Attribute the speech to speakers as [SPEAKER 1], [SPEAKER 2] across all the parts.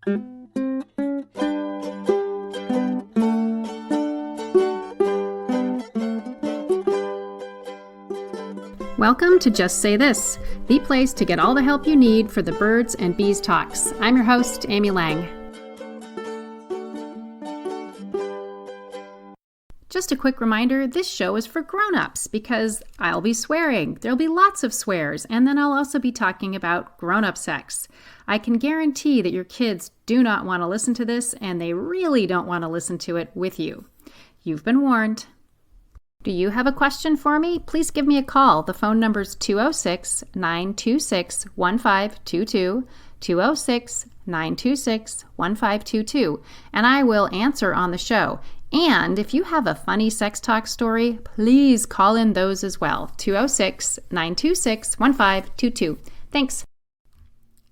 [SPEAKER 1] Welcome to Just Say This, the place to get all the help you need for the birds and bees talks. I'm your host, Amy Lang. Just a quick reminder, this show is for grown-ups because I'll be swearing. There'll be lots of swears, and then I'll also be talking about grown-up sex. I can guarantee that your kids do not want to listen to this, and they really don't want to listen to it with you. You've been warned. Do you have a question for me? Please give me a call. The phone number is 206-926-1522, 206-926-1522, and I will answer on the show. And if you have a funny sex talk story, please call in those as well, 206-926-1522. Thanks.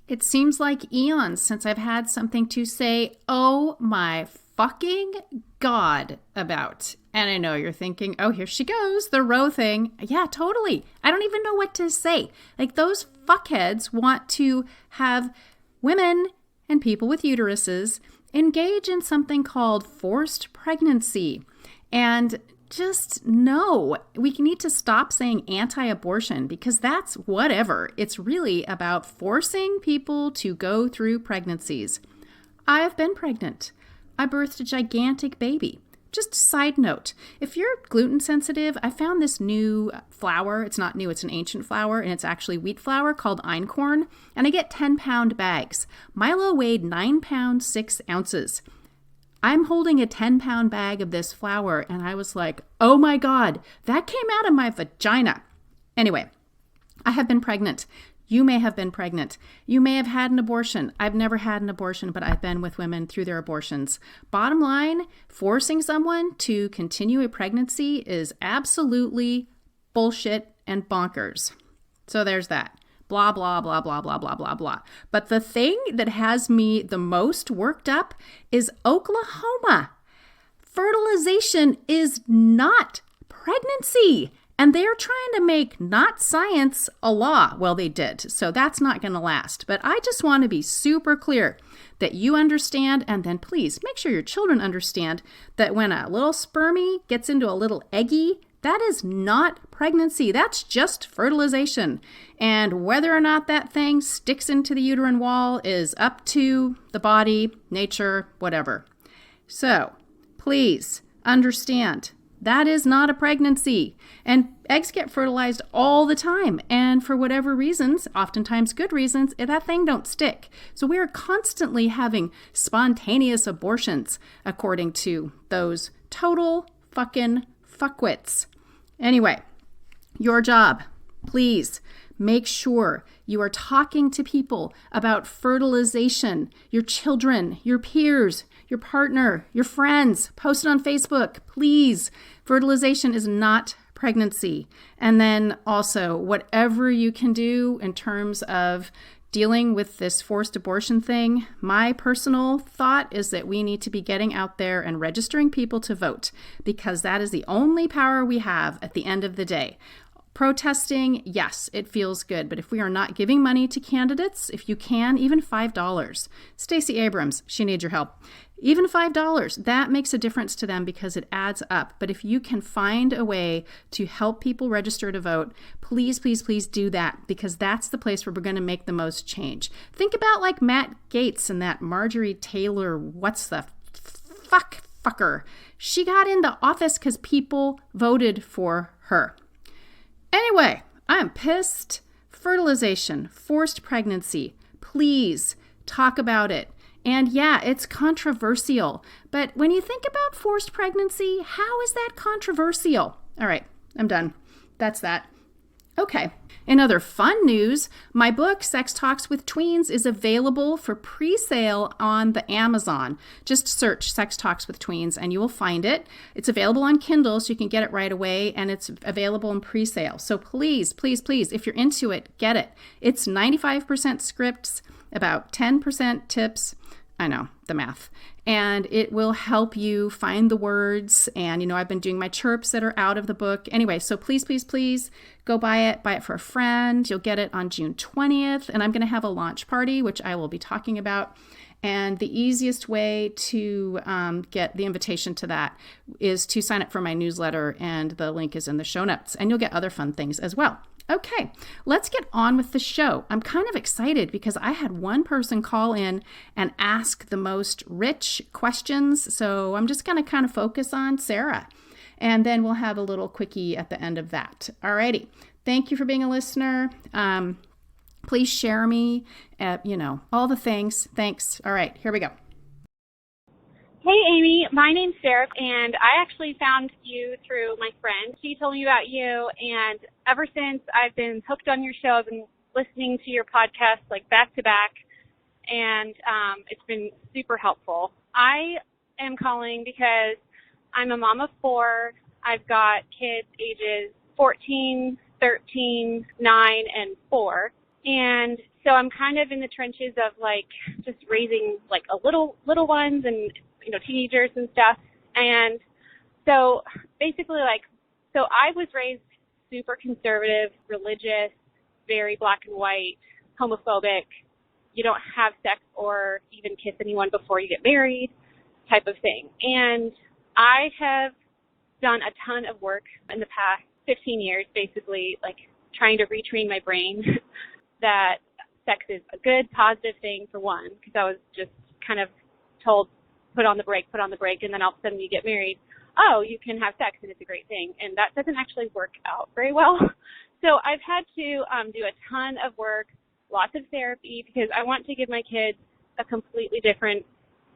[SPEAKER 1] It seems like eons since I've had something to say, oh my fucking God, about. And I know you're thinking, oh, here she goes, the row thing. Yeah, totally. I don't even know what to say. Like, those fuckheads want to have women and people with uteruses engage in something called forced pregnancy. And just no, we need to stop saying anti-abortion because that's whatever. It's really about forcing people to go through pregnancies. I have been pregnant. I birthed a gigantic baby. Just a side note, if you're gluten sensitive, I found this new flour. It's not new, it's an ancient flour, and it's actually wheat flour called einkorn, and I get 10-pound bags. Milo weighed 9 pounds, 6 ounces. I'm holding a 10-pound bag of this flour, and I was like, oh my God, that came out of my vagina. Anyway, I have been pregnant. You may have been pregnant. You may have had an abortion. I've never had an abortion, but I've been with women through their abortions. Bottom line, forcing someone to continue a pregnancy is absolutely bullshit and bonkers. So there's that. Blah, blah, blah, blah, blah, blah, blah, blah. But the thing that has me the most worked up is Oklahoma. Fertilization is not pregnancy. And they're trying to make not science a law. Well, they did. So that's not going to last. But I just want to be super clear that you understand. And then please make sure your children understand that when a little spermie gets into a little eggy, that is not pregnancy. That's just fertilization. And whether or not that thing sticks into the uterine wall is up to the body, nature, whatever. So please understand. That is not a pregnancy. And eggs get fertilized all the time. And for whatever reasons, oftentimes good reasons, that thing don't stick. So we are constantly having spontaneous abortions, according to those total fucking fuckwits. Anyway, your job, please make sure you are talking to people about fertilization, your children, your peers, your partner, your friends. Post it on Facebook, please. Fertilization is not pregnancy. And then also, whatever you can do in terms of dealing with this forced abortion thing, my personal thought is that we need to be getting out there and registering people to vote, because that is the only power we have at the end of the day. Protesting, yes, it feels good. But if we are not giving money to candidates, if you can, even $5. Stacey Abrams, she needs your help. Even $5, that makes a difference to them because it adds up. But if you can find a way to help people register to vote, please, please, please do that, because that's the place where we're going to make the most change. Think about like Matt Gaetz and that Marjorie Taylor, what's the fucker. She got into office because people voted for her. Anyway, I'm pissed. Fertilization, forced pregnancy, please talk about it. And yeah, it's controversial. But when you think about forced pregnancy, how is that controversial? All right, I'm done. That's that. Okay. In other fun news, my book, Sex Talks with Tweens, is available for pre-sale on the Amazon. Just search Sex Talks with Tweens and you will find it. It's available on Kindle, so you can get it right away, and it's available in pre-sale. So please, please, please, if you're into it, get it. It's 95% scripts, about 10% tips. I know, the math. And it will help you find the words. And, I've been doing my chirps that are out of the book. Anyway, so please, please, please go buy it. Buy it for a friend. You'll get it on June 20th. And I'm going to have a launch party, which I will be talking about. And the easiest way to get the invitation to that is to sign up for my newsletter, and the link is in the show notes. And you'll get other fun things as well. Okay, let's get on with the show. I'm kind of excited because I had one person call in and ask the most rich questions. So I'm just going to kind of focus on Sarah. And then we'll have a little quickie at the end of that. Alrighty. Thank you for being a listener. Please share me, all the things. Thanks. All right, here we go.
[SPEAKER 2] Hey, Amy. My name's Sarah, and I actually found you through my friend. She told me about you, and ever since I've been hooked on your show, I've been listening to your podcast like back to back, and it's been super helpful. I am calling because I'm a mom of 4. I've got kids ages 14, 13, 9, and 4. And so I'm kind of in the trenches of like just raising like a little ones and, teenagers and stuff. And so basically so I was raised super conservative, religious, very black and white, homophobic. You don't have sex or even kiss anyone before you get married type of thing. And I have done a ton of work in the past 15 years, basically like trying to retrain my brain that sex is a good, positive thing for one, because I was just kind of told, put on the brake, and then all of a sudden you get married, oh, you can have sex and it's a great thing. And that doesn't actually work out very well. So I've had to do a ton of work, lots of therapy, because I want to give my kids a completely different,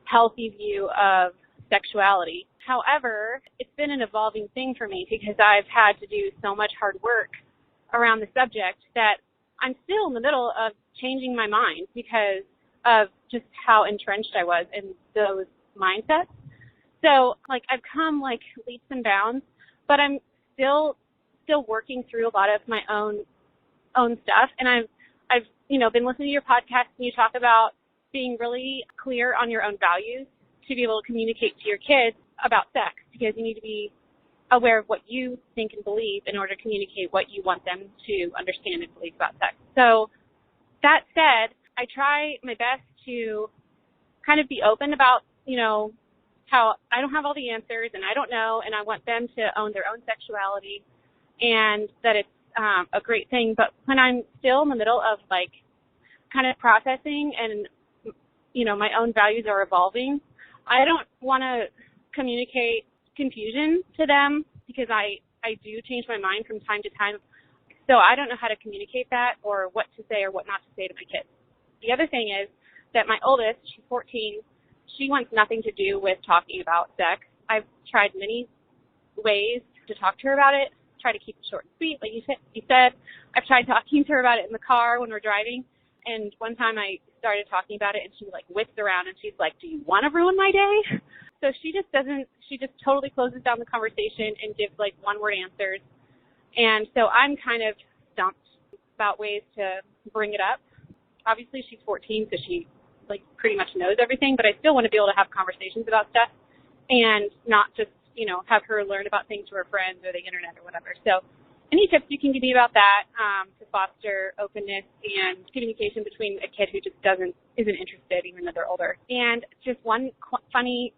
[SPEAKER 2] healthy view of sexuality. However, it's been an evolving thing for me because I've had to do so much hard work around the subject that I'm still in the middle of changing my mind because of just how entrenched I was in those mindsets. So, I've come, leaps and bounds, but I'm still working through a lot of my own stuff. And I've been listening to your podcast, and you talk about being really clear on your own values to be able to communicate to your kids about sex, because you need to be aware of what you think and believe in order to communicate what you want them to understand and believe about sex. So that said, I try my best to kind of be open about, how I don't have all the answers and I don't know, and I want them to own their own sexuality and that it's a great thing. But when I'm still in the middle of kind of processing and, my own values are evolving, I don't want to communicate confusion to them because I do change my mind from time to time. So I don't know how to communicate that or what to say or what not to say to my kids. The other thing is that my oldest, she's 14, she wants nothing to do with talking about sex. I've tried many ways to talk to her about it, try to keep it short and sweet, like you said. I've tried talking to her about it in the car when we're driving, and one time I started talking about it, and she whipped around, and she's like, do you want to ruin my day? So she just totally closes down the conversation and gives one-word answers. And so I'm kind of stumped about ways to bring it up. Obviously, she's 14, so she pretty much knows everything, but I still want to be able to have conversations about stuff and not just, have her learn about things through her friends or the internet or whatever. So any tips you can give me about that to foster openness and communication between a kid who just isn't interested even though they're older. And just one funny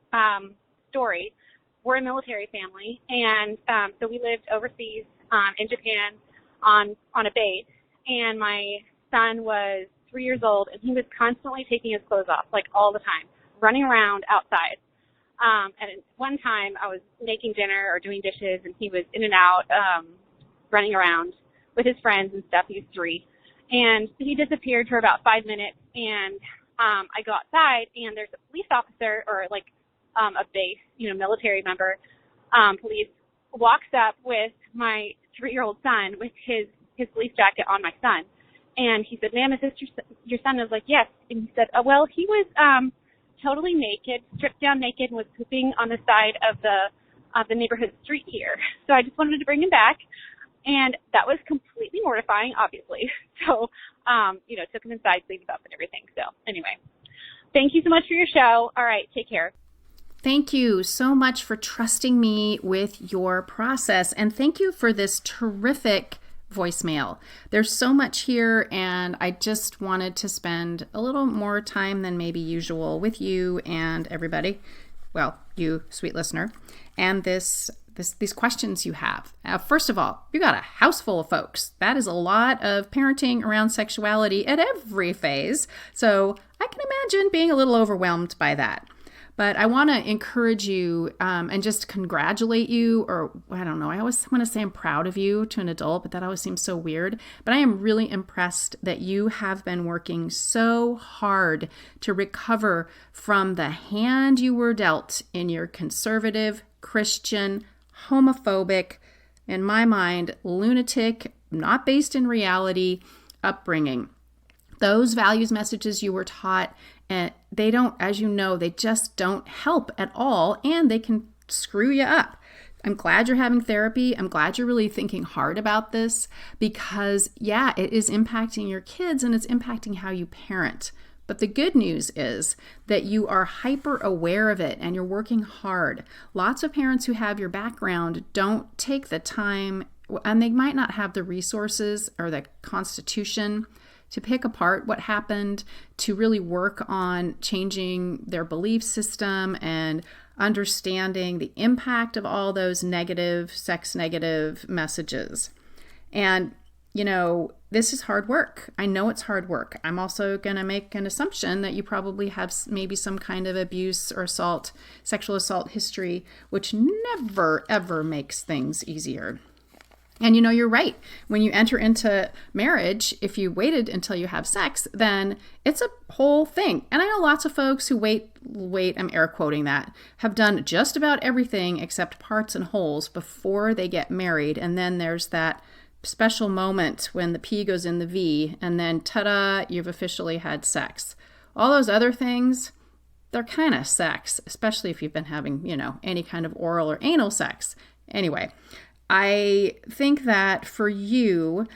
[SPEAKER 2] story. We're a military family, and so we lived overseas in Japan on a base, and my son was 3 years old, and he was constantly taking his clothes off, all the time, running around outside. And one time I was making dinner or doing dishes, and he was in and out, running around with his friends and stuff. He was 3. And he disappeared for about 5 minutes, and I go outside, and there's a police officer or a base, military member, police, walks up with my 3-year-old son with his police jacket on my son. And he said, ma'am, is this your son? I was like, yes. And he said, oh, well, he was totally naked, stripped down naked, and was pooping on the side of the neighborhood street here. So I just wanted to bring him back. And that was completely mortifying, obviously. So, took him inside, cleaned up and everything. So anyway, thank you so much for your show. All right, take care.
[SPEAKER 1] Thank you so much for trusting me with your process. And thank you for this terrific voicemail. There's so much here, and I just wanted to spend a little more time than maybe usual with you and everybody. Well, you, sweet listener, and these questions you have. First of all, you got a house full of folks. That is a lot of parenting around sexuality at every phase. So I can imagine being a little overwhelmed by that. But I want to encourage you and just congratulate you, or I don't know, I always want to say I'm proud of you to an adult, but that always seems so weird. But I am really impressed that you have been working so hard to recover from the hand you were dealt in your conservative, Christian, homophobic, in my mind, lunatic, not based in reality upbringing. Those values messages you were taught, and they don't, as you know, they just don't help at all, and they can screw you up. I'm glad you're having therapy. I'm glad you're really thinking hard about this because, yeah, it is impacting your kids and it's impacting how you parent. But the good news is that you are hyper aware of it and you're working hard. Lots of parents who have your background don't take the time, and they might not have the resources or the constitution to pick apart what happened, to really work on changing their belief system and understanding the impact of all those negative, sex negative messages. And, you know, this is hard work. I know it's hard work. I'm also going to make an assumption that you probably have maybe some kind of abuse or assault, sexual assault history, which never, ever makes things easier. And you know, you're right. When you enter into marriage, if you waited until you have sex, then it's a whole thing. And I know lots of folks who wait, I'm air quoting that, have done just about everything except parts and wholes before they get married. And then there's that special moment when the P goes in the V, and then ta-da, you've officially had sex. All those other things, they're kind of sex, especially if you've been having, you know, any kind of oral or anal sex. Anyway, I think that for you,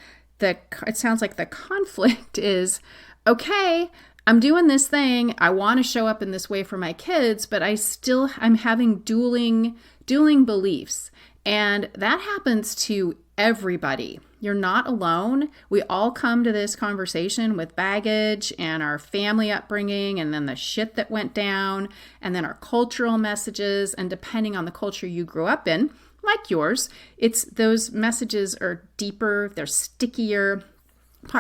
[SPEAKER 1] it sounds like the conflict is, okay, I'm doing this thing. I want to show up in this way for my kids, but I'm having dueling beliefs. And that happens to everybody. You're not alone. We all come to this conversation with baggage and our family upbringing, and then the shit that went down, and then our cultural messages. And depending on the culture you grew up in, like yours, those messages are deeper, they're stickier,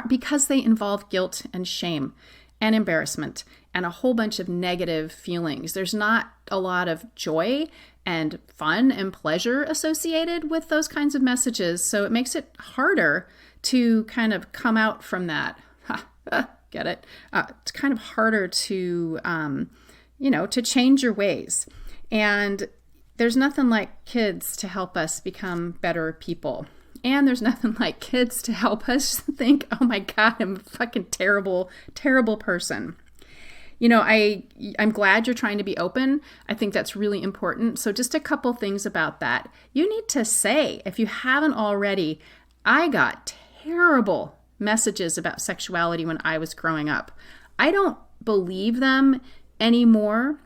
[SPEAKER 1] because they involve guilt and shame and embarrassment and a whole bunch of negative feelings. There's not a lot of joy and fun and pleasure associated with those kinds of messages, so it makes it harder to kind of come out from that. Get it? It's kind of harder to, to change your ways. And there's nothing like kids to help us become better people. And there's nothing like kids to help us think, oh my God, I'm a fucking terrible, terrible person. You know, I'm glad you're trying to be open. I think that's really important. So just a couple things about that. You need to say, if you haven't already, I got terrible messages about sexuality when I was growing up. I don't believe them anymore,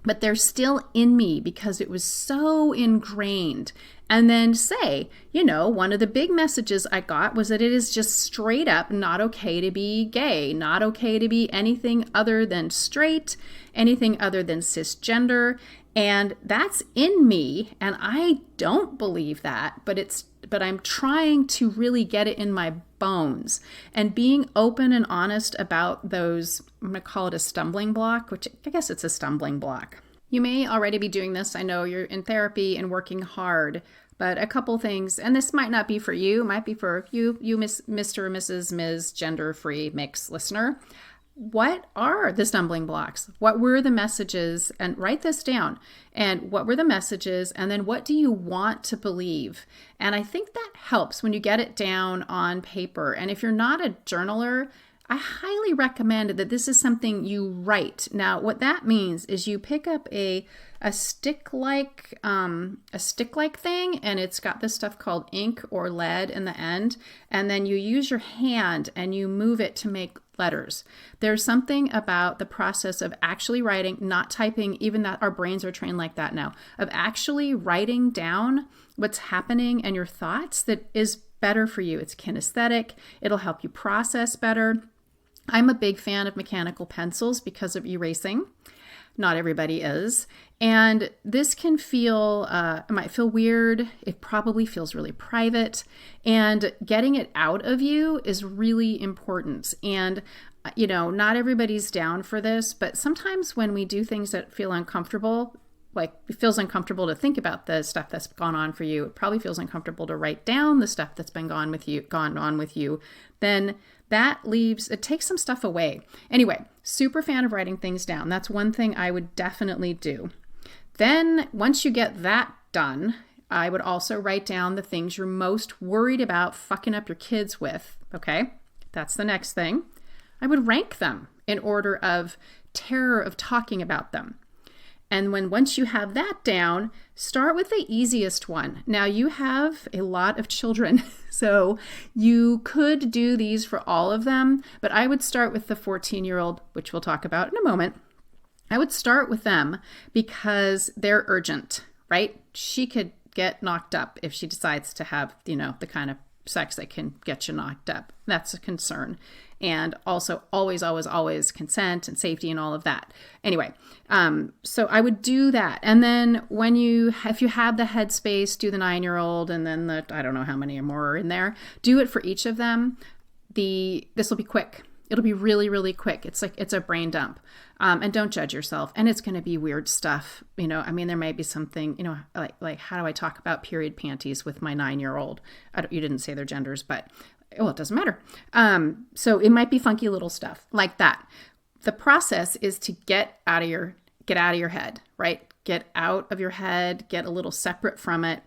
[SPEAKER 1] but they're still in me because it was so ingrained. And then say, one of the big messages I got was that it is just straight up not okay to be gay, not okay to be anything other than straight, anything other than cisgender. And that's in me. And I don't believe that, but I'm trying to really get it in my bones. And being open and honest about those, I'm going to call it a stumbling block, which I guess it's a stumbling block. You may already be doing this. I know you're in therapy and working hard, but a couple things, and this might not be for you, it might be for you Mr. or Mrs. Ms. Gender-free mix listener. What are the stumbling blocks? What were the messages? And write this down. And what were the messages? And then what do you want to believe? And I think that helps when you get it down on paper. And if you're not a journaler, I highly recommend that this is something you write. Now, what that means is you pick up a stick-like thing, and it's got this stuff called ink or lead in the end, and then you use your hand and you move it to make letters. There's something about the process of actually writing, not typing, even that our brains are trained like that now, of actually writing down what's happening and your thoughts that is better for you. It's kinesthetic. It'll help you process better. I'm a big fan of mechanical pencils because of erasing. Not everybody is. And this can feel, it might feel weird. It probably feels really private. And getting it out of you is really important. And, not everybody's down for this, but sometimes when we do things that feel uncomfortable, like it feels uncomfortable to think about the stuff that's gone on for you, it probably feels uncomfortable to write down the stuff that's been gone on with you, then it takes some stuff away. Anyway, super fan of writing things down. That's one thing I would definitely do. Then once you get that done, I would also write down the things you're most worried about fucking up your kids with. Okay, that's the next thing. I would rank them in order of terror of talking about them. And once you have that down, start with the easiest one. Now you have a lot of children, so you could do these for all of them, but I would start with the 14-year-old, which we'll talk about in a moment. I would start with them because they're urgent, right? She could get knocked up if she decides to have, the kind of sex that can get you knocked up. That's a concern. And also always, always, always consent and safety and all of that. Anyway, so I would do that. And then if you have the headspace, do the 9-year-old and then I don't know how many more are in there, do it for each of them. This will be quick. It'll be really, really quick. It's a brain dump. And don't judge yourself. And it's going to be weird stuff. There may be something, like how do I talk about period panties with my 9-year-old? You didn't say their genders, but it doesn't matter. So it might be funky little stuff like that. The process is to get out of your head, right? Get out of your head, get a little separate from it.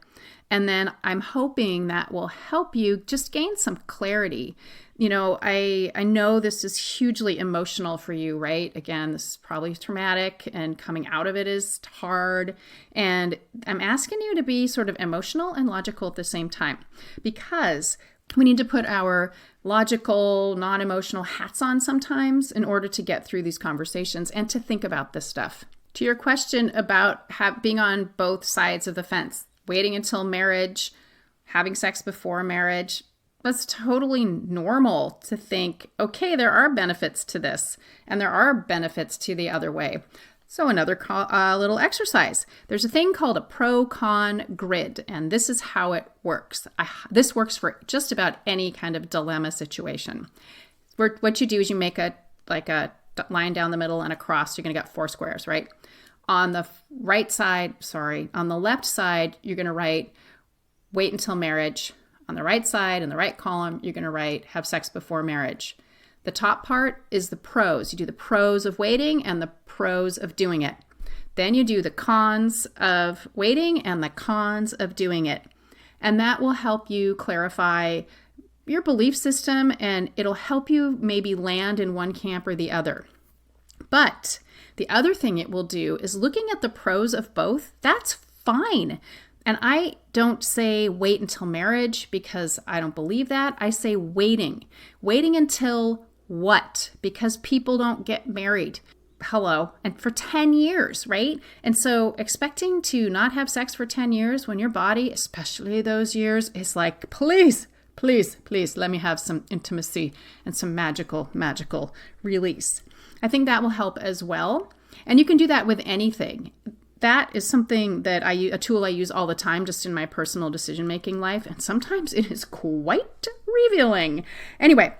[SPEAKER 1] And then I'm hoping that will help you just gain some clarity. I know this is hugely emotional for you, right? Again, this is probably traumatic and coming out of it is hard. And I'm asking you to be sort of emotional and logical at the same time because we need to put our logical, non-emotional hats on sometimes in order to get through these conversations and to think about this stuff. To your question about being on both sides of the fence, waiting until marriage, having sex before marriage, that's totally normal to think, okay, there are benefits to this and there are benefits to the other way. So another little exercise. There's a thing called a pro-con grid, and this is how it works. This works for just about any kind of dilemma situation. What you do is you make a line down the middle and a cross. You're going to get 4 squares, right? On the left side, you're going to write wait until marriage. On the right side, in the right column, you're going to write have sex before marriage. The top part is the pros. You do the pros of waiting and the pros of doing it. Then you do the cons of waiting and the cons of doing it. And that will help you clarify your belief system and it'll help you maybe land in one camp or the other. But the other thing it will do is looking at the pros of both. That's fine. And I don't say wait until marriage because I don't believe that. I say waiting. Waiting until what? Because people don't get married. Hello. And for 10 years, right? And so expecting to not have sex for 10 years when your body, especially those years, is like, please, please, please, let me have some intimacy and some magical release. I think that will help as well. And you can do that with anything. That is something that a tool I use all the time just in my personal decision-making life. And sometimes it is quite revealing. Anyway,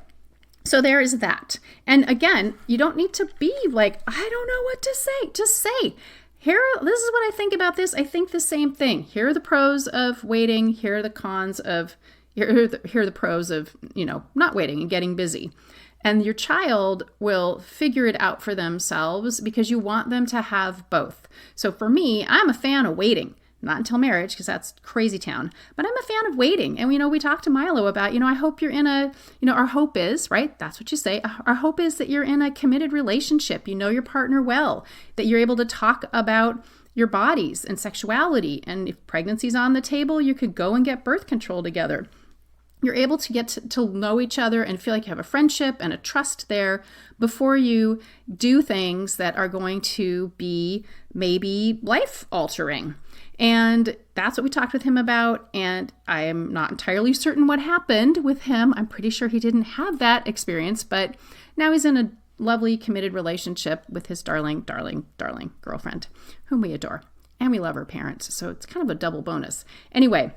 [SPEAKER 1] so there is that. And again, you don't need to be like, I don't know what to say. Just say, this is what I think about this. I think the same thing. Here are the pros of waiting. Here are the cons of, here are the pros of, not waiting and getting busy. And your child will figure it out for themselves because you want them to have both. So for me, I'm a fan of waiting. Not until marriage, because that's crazy town. But I'm a fan of waiting. And, we talked to Milo about, I hope you're in our hope is, right? That's what you say. Our hope is that you're in a committed relationship. You know your partner well, that you're able to talk about your bodies and sexuality. And if pregnancy's on the table, you could go and get birth control together. You're able to get to know each other and feel like you have a friendship and a trust there before you do things that are going to be maybe life altering. And that's what we talked with him about. And I am not entirely certain what happened with him. I'm pretty sure he didn't have that experience, but now he's in a lovely, committed relationship with his darling, darling, darling girlfriend, whom we adore. And we love her parents. So it's kind of a double bonus. Anyway,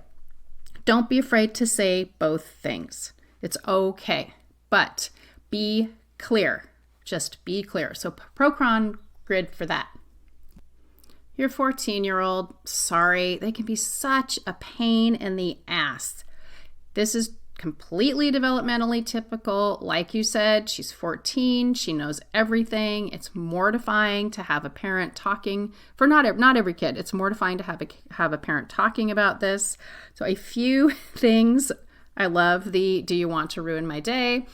[SPEAKER 1] don't be afraid to say both things. It's okay, but be clear. Just be clear. So pro-con grid for that. Your 14-year-old, sorry, they can be such a pain in the ass. This is completely developmentally typical. Like you said, she's 14. She knows everything. It's mortifying to have a parent talking, for not every kid. It's mortifying to have a parent talking about this. So a few things. I love the "do you want to ruin my day?"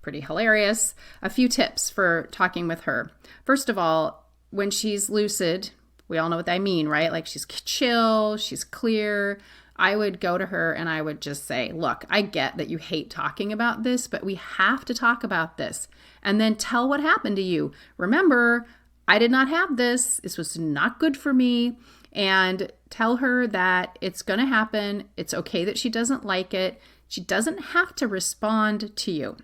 [SPEAKER 1] Pretty hilarious. A few tips for talking with her. First of all, when she's lucid, we all know what I mean, right? Like she's chill, she's clear. I would go to her and I would just say, look, I get that you hate talking about this, but we have to talk about this. And then tell what happened to you. Remember, I did not have this. This was not good for me. And tell her that it's going to happen. It's okay that she doesn't like it. She doesn't have to respond to you.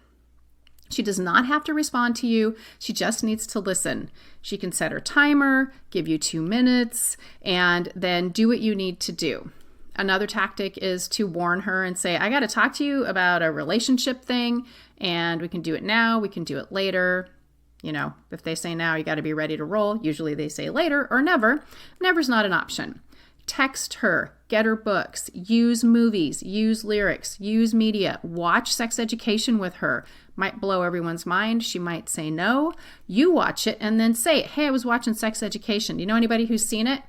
[SPEAKER 1] She does not have to respond to you. She just needs to listen. She can set her timer, give you 2 minutes, and then do what you need to do. Another tactic is to warn her and say, I got to talk to you about a relationship thing, and we can do it now, we can do it later. You know, if they say now, you got to be ready to roll. Usually they say later or never. Never's not an option. Text her, get her books, use movies, use lyrics, use media, watch Sex Education with her. Might blow everyone's mind. She might say no. You watch it and then say, hey, I was watching Sex Education. Do you know anybody who's seen it?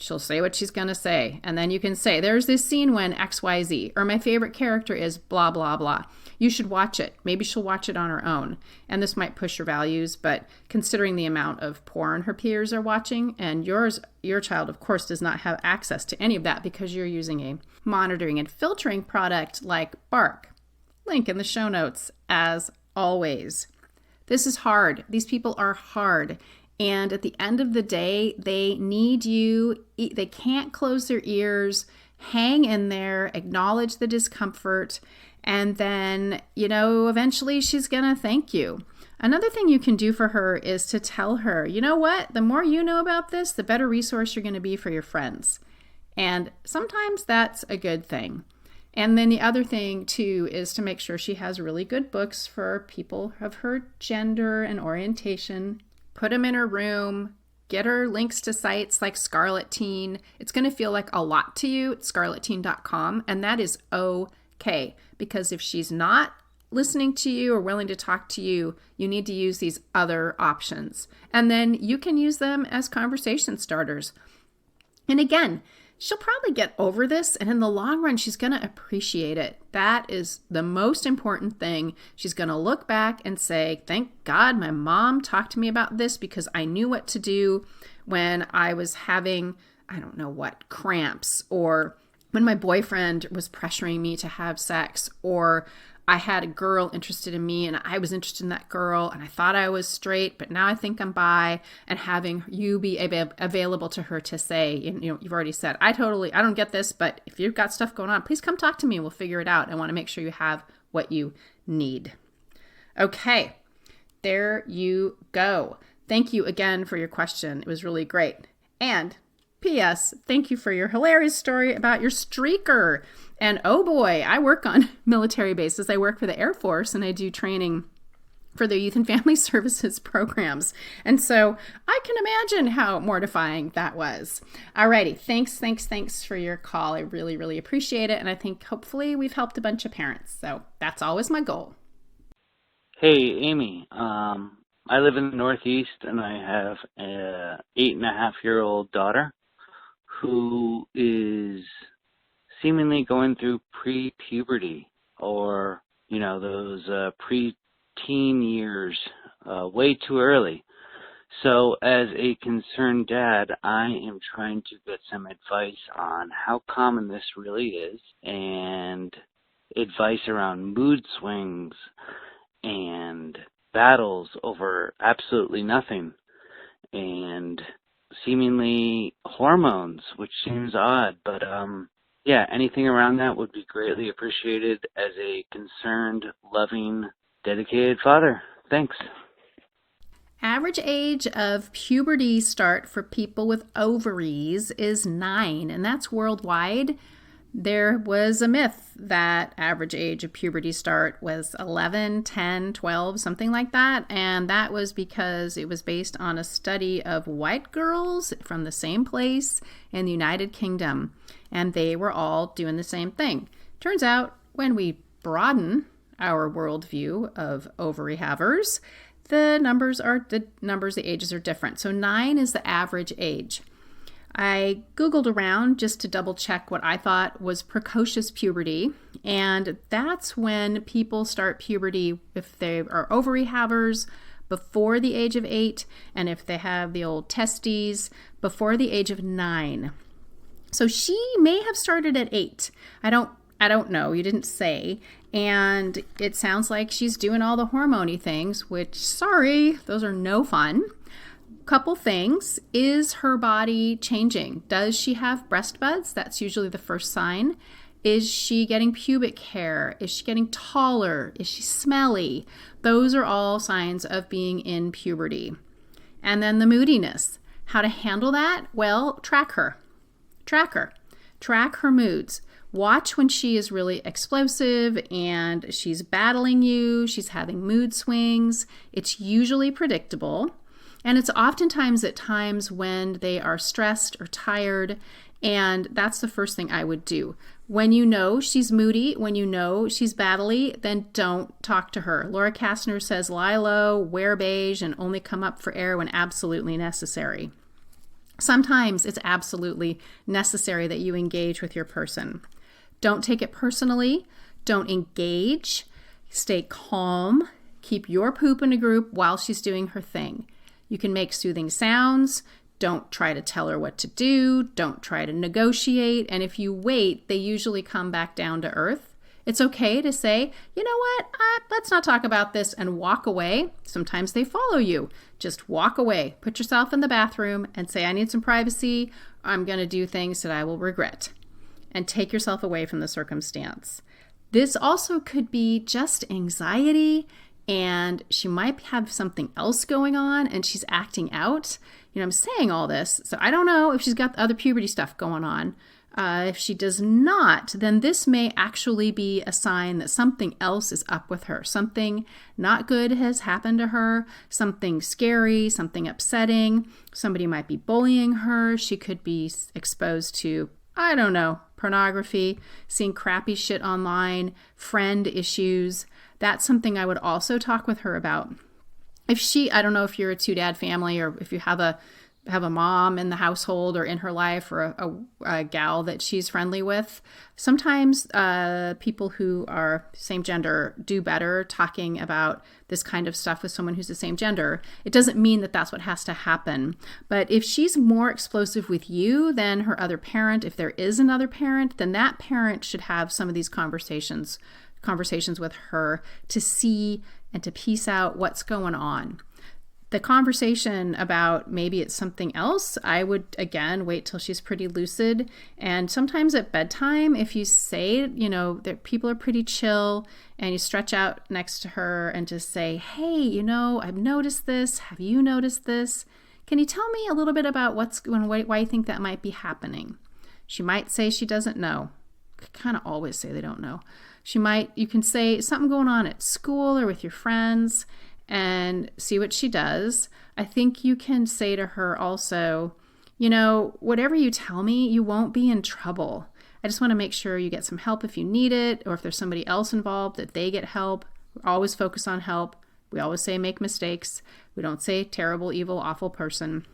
[SPEAKER 1] She'll say what she's going to say. And then you can say, there's this scene when XYZ, or my favorite character is blah, blah, blah. You should watch it. Maybe she'll watch it on her own. And this might push your values, but considering the amount of porn her peers are watching, and your child, of course, does not have access to any of that because you're using a monitoring and filtering product like Bark. Link in the show notes, as always. This is hard. These people are hard. And at the end of the day, they need you. They can't close their ears. Hang in there, acknowledge the discomfort, and then, eventually she's going to thank you. Another thing you can do for her is to tell her, you know what? The more you know about this, the better resource you're going to be for your friends. And sometimes that's a good thing. And then the other thing, too, is to make sure she has really good books for people of her gender and orientation. Put them in her room. Get her links to sites like Scarlet Teen. It's going to feel like a lot to you at scarletteen.com, and that is okay. Because if she's not listening to you or willing to talk to you, you need to use these other options. And then you can use them as conversation starters. And again, she'll probably get over this, and in the long run, she's going to appreciate it. That is the most important thing. She's going to look back and say, thank God my mom talked to me about this because I knew what to do when I was having, cramps, or when my boyfriend was pressuring me to have sex, or I had a girl interested in me and I was interested in that girl and I thought I was straight, but now I think I'm bi, and having you be available to her to say, you've already said, I don't get this, but if you've got stuff going on, please come talk to me and we'll figure it out. I want to make sure you have what you need. Okay, there you go. Thank you again for your question. It was really great. And P.S. Thank you for your hilarious story about your streaker. And oh boy, I work on military bases. I work for the Air Force and I do training for their Youth and Family Services programs. And so I can imagine how mortifying that was. Alrighty, thanks for your call. I really, really appreciate it. And I think hopefully we've helped a bunch of parents. So that's always my goal.
[SPEAKER 3] Hey, Amy. I live in the Northeast and I have a 8.5-year-old daughter who is seemingly going through pre-puberty, or, those pre-teen years, way too early. So as a concerned dad, I am trying to get some advice on how common this really is and advice around mood swings and battles over absolutely nothing, and seemingly hormones, which seems odd, but yeah, anything around that would be greatly appreciated as a concerned, loving, dedicated father. Thanks.
[SPEAKER 1] Average age of puberty start for people with ovaries is 9, and that's worldwide. There was a myth that average age of puberty start was 11, 10, 12, something like that, and that was because it was based on a study of white girls from the same place in the United Kingdom, and they were all doing the same thing. Turns out, when we broaden our worldview of ovary havers, the ages are different. So 9 is the average age. I Googled around just to double check what I thought was precocious puberty. And that's when people start puberty if they are ovary havers before the age of 8, and if they have the old testes before the age of 9. So she may have started at 8. I don't know. You didn't say. And it sounds like she's doing all the hormone-y things, which, sorry, those are no fun. Couple things. Is her body changing? Does she have breast buds? That's usually the first sign. Is she getting pubic hair? Is she getting taller? Is she smelly? Those are all signs of being in puberty. And then the moodiness. How to handle that? Well, track her. Track her moods. Watch when she is really explosive and she's battling you, she's having mood swings. It's usually predictable. And it's oftentimes at times when they are stressed or tired. And that's the first thing I would do. When you know she's moody, when you know she's battly, then don't talk to her. Laura Kastner says, lie low, wear beige, and only come up for air when absolutely necessary. Sometimes it's absolutely necessary that you engage with your person. Don't take it personally. Don't engage. Stay calm. Keep your poop in a group while she's doing her thing. You can make soothing sounds. Don't try to tell her what to do. Don't try to negotiate. And if you wait, they usually come back down to earth. It's okay to say, you know what, let's not talk about this, and walk away. Sometimes they follow you. Just walk away. Put yourself in the bathroom and say, I need some privacy. I'm going to do things that I will regret. And take yourself away from the circumstance. This also could be just anxiety, and she might have something else going on and she's acting out. You know, I'm saying all this, so I don't know if she's got other puberty stuff going on. If she does not, then this may actually be a sign that something else is up with her. Something not good has happened to her, something scary, something upsetting. Somebody might be bullying her. She could be exposed to, I don't know, pornography, seeing crappy shit online, friend issues. That's something I would also talk with her about. I don't know if you're a 2-dad family or if you have a mom in the household or in her life or a gal that she's friendly with. Sometimes people who are same gender do better talking about this kind of stuff with someone who's the same gender. It doesn't mean that that's what has to happen. But if she's more explosive with you than her other parent, if there is another parent, then that parent should have some of these conversations with her to see and to piece out what's going on. The conversation about maybe it's something else, I would, again, wait till she's pretty lucid. And sometimes at bedtime, if you say, you know, that people are pretty chill and you stretch out next to her and just say, hey, you know, I've noticed this. Have you noticed this? Can you tell me a little bit about why you think that might be happening? She might say she doesn't know. I kind of always say they don't know. You can say something going on at school or with your friends, and see what she does. I think you can say to her also, you know, whatever you tell me, you won't be in trouble. I just want to make sure you get some help if you need it, or if there's somebody else involved, that they get help. We always focus on help. We always say make mistakes. We don't say terrible, evil, awful person.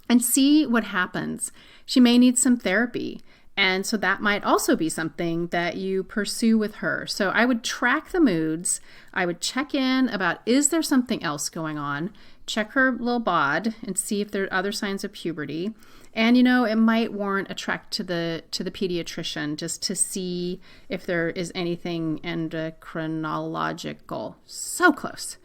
[SPEAKER 1] And see what happens. She may need some therapy. And so that might also be something that you pursue with her. So I would track the moods. I would check in about, is there something else going on? check her little bod and see if there are other signs of puberty. And, you know, it might warrant a trek to the pediatrician just to see if there is anything endocrinological. So close.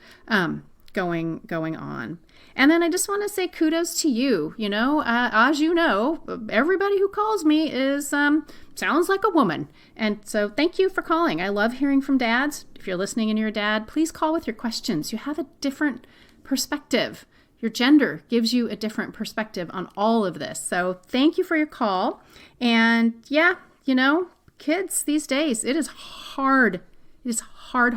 [SPEAKER 1] Going on. And then I just want to say kudos to you. You know, as you know, everybody who calls me is sounds like a woman. And so thank you for calling. I love hearing from dads. If you're listening and you're a dad, please call with your questions. You have a different perspective. Your gender gives you a different perspective on all of this. So thank you for your call. And yeah, you know, kids these days, it is hard. It is hard.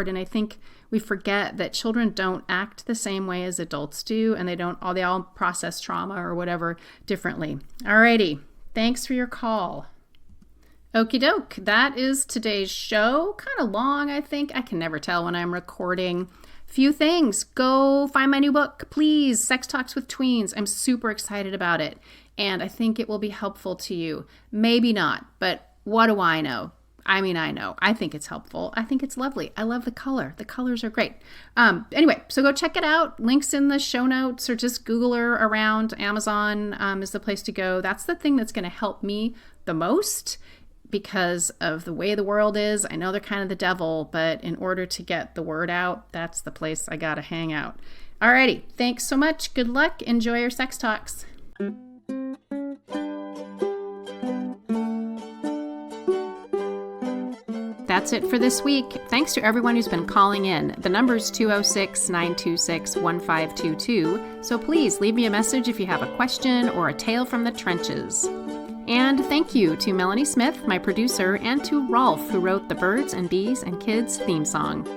[SPEAKER 1] And I think we forget that children don't act the same way as adults do, and they all process trauma or whatever differently. Alrighty, thanks for your call. Okie doke, that is today's show. Kind of long, I think. I can never tell when I'm recording. Few things. Go find my new book, please. Sex Talks with Tweens. I'm super excited about it, and I think it will be helpful to you. Maybe not, but what do I know? I mean, I know. I think it's helpful. I think it's lovely. I love the color. The colors are great. Anyway, so go check it out. Links in the show notes, or just Google her around. Amazon is the place to go. That's the thing that's going to help me the most because of the way the world is. I know they're kind of the devil, but in order to get the word out, that's the place I got to hang out. Alrighty. Thanks so much. Good luck. Enjoy your sex talks. That's it for this week. Thanks to everyone who's been calling in. The number's 206-926-1522, so please leave me a message if you have a question or a tale from the trenches. And thank you to Melanie Smith, my producer, and to Rolf, who wrote the Birds and Bees and Kids theme song.